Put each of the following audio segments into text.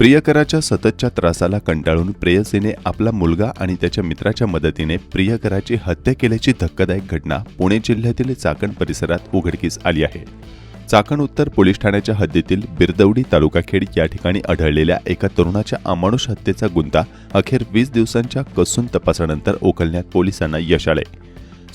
प्रियकराच्या सततच्या त्रासाला कंटाळून प्रेयसीने आपला मुलगा आणि त्याच्या मित्राच्या मदतीने प्रियकराची हत्या केल्याची धक्कादायक घटना पुणे जिल्ह्यातील चाकण परिसरात उघडकीस आली आहे। चाकण उत्तर पोलीस ठाण्याच्या हद्दीतील बिरदवडी तालुका खेड या ठिकाणी आढळलेल्या एका तरुणाच्या अमानुष हत्येचा गुंता अखेर 20 दिवसांच्या कसून तपासानंतर उकलण्यात पोलिसांना यश आले।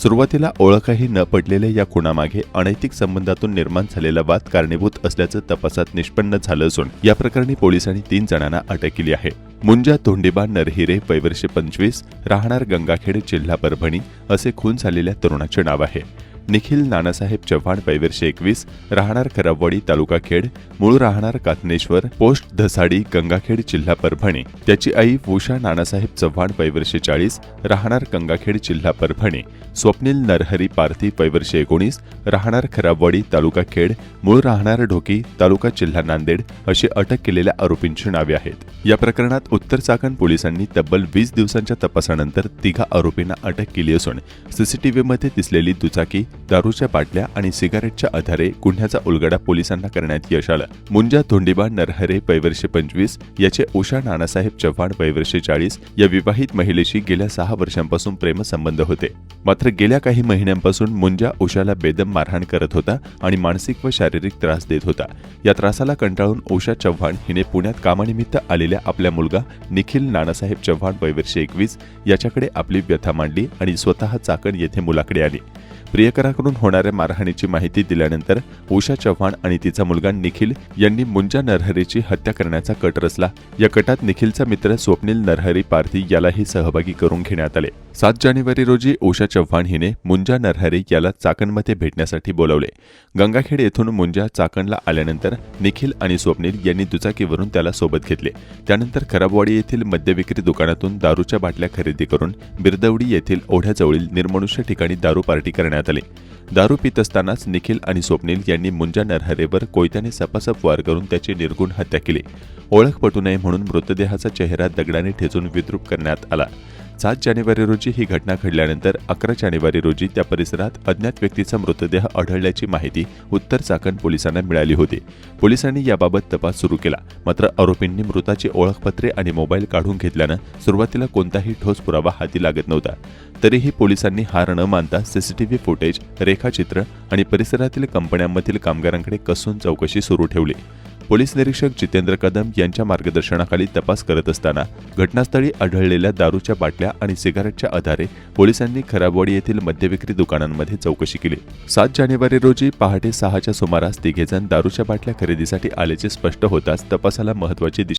सुरुवातीला ओळखही न पडलेल्या या खुनामागे अनैतिक संबंधातून निर्माण झालेला वाद कारणीभूत असल्याचं तपासात निष्पन्न झालं असून या प्रकरणी पोलिसांनी 3 जणांना अटक केली आहे। मुंजा धोंडीबा नरहिरे वय 25 राहणार गंगाखेड जिल्हा परभणी असे खून झालेल्या तरुणाचे नाव आहे। निखिल नानासाहेब चव्हाण वय 21 राहणार खराबवाडी तालुका खेड मूळ राहणार कातनेश्वर पोस्ट धसाडी गंगाखेड जिल्हा परभणी। त्याची आई उषा नानासाहेब चव्हाण वय 40 राहणार गंगाखेड जिल्हा परभणी। स्वप्नील नरहरी पार्थी वय 19 राहणार खराबवाडी तालुका खेड मूळ राहणार ढोकी तालुका जिल्हा नांदेड अशी अटक केलेल्या आरोपींची नावे आहेत। या प्रकरणात उत्तर चाकण पोलिसांनी तब्बल 20 दिवसांच्या तपासानंतर 3 आरोपींना अटक केली असून सीसीटीव्हीमध्ये दिसलेली दुचाकी दारूच्या बाटल्या आणि सिगारेटच्या आधारे गुन्ह्याचा उलगडा पोलिसांना करण्यात यश आलं। मुंजा धोंडीबा नरहरे वय 25 याचे उषा नानासाहेब चव्हाण वय 40 या विवाहित महिलेशी गेल्या 6 वर्षांपासून प्रेमसंबंध होते। मात्र गेल्या काही महिन्यांपासून मुंजा उषाला बेदम मारहाण करत होता आणि मानसिक व शारीरिक त्रास देत होता। या त्रासाला कंटाळून उषा चव्हाण हिने पुण्यात कामानिमित्त आलेल्या आपल्या मुलगा निखिल नानासाहेब चव्हाण वय 21 याच्याकडे आपली व्यथा मांडली आणि स्वतः चाकण येथे मुलाकडे आली। प्रियकराकडून होणाऱ्या मारहाणीची माहिती दिल्यानंतर उषा चव्हाण आणि तिचा मुलगा निखिल यांनी मुंजा नरहरीची हत्या करण्याचा कट रचला। या कटात निखिलचा मित्र स्वप्नील नरहरी पार्थी यालाही सहभागी करून घेण्यात आले। 7 जानेवारी रोजी उषा चव्हाण हिने मुंजा नरहरी याला चाकणमध्ये भेटण्यासाठी बोलावले। गंगाखेड येथून मुंजा चाकणला आल्यानंतर निखिल आणि स्वप्नील यांनी दुचाकीवरून त्याला सोबत घेतले। त्यानंतर खराबवाडी येथील मद्यविक्री दुकानातून दारूच्या बाटल्या खरेदी करून बिरदवडी येथील ओढ्याजवळील निर्मनुष्य ठिकाणी दारू पार्टी करण्यात आली। दारू पित असतानाच निखिल आणि स्वप्नील यांनी मुंजा नरहरेवर कोयत्याने सपासप वार करून त्याची निर्गुण हत्या केली। ओळख पटू नये म्हणून मृतदेहाचा चेहरा दगडाने ठेचून विद्रूप करण्यात आला। 7 जानेवारी रोजी ही घटना घडल्यानंतर 11 जानेवारी रोजी त्या परिसरात अज्ञात व्यक्तीचा मृतदेह आढळल्याची माहिती उत्तर चाकण पोलिसांना मिळाली होती। पोलिसांनी याबाबत तपास सुरू केला। मात्र आरोपींनी मृताची ओळखपत्रे आणि मोबाईल काढून घेतल्यानं सुरुवातीला कोणताही ठोस पुरावा हाती लागत नव्हता। तरीही पोलिसांनी हार न मानता सीसीटीव्ही फुटेज, रेखाचित्र आणि परिसरातील कंपन्यांमधील कामगारांकडे कसून चौकशी सुरू ठेवली। पोलीस निरीक्षक जितेंद्र कदम यांच्या मार्गदर्शनाखाली तपास करत असताना घटनास्थळी आढळलेल्या दारूच्या बाटल्या आणि सिगारेटच्या आधारे पोलिसांनी खराबवाडी येथील मद्यविक्री दुकानांमध्ये चौकशी केली। 7 जानेवारी रोजी पहाटे 6च्या सुमारास 3 जण दारूच्या बाटल्या खरेदीसाठी आल्याचे स्पष्ट होताच तपासाला महत्त्वाची दिशा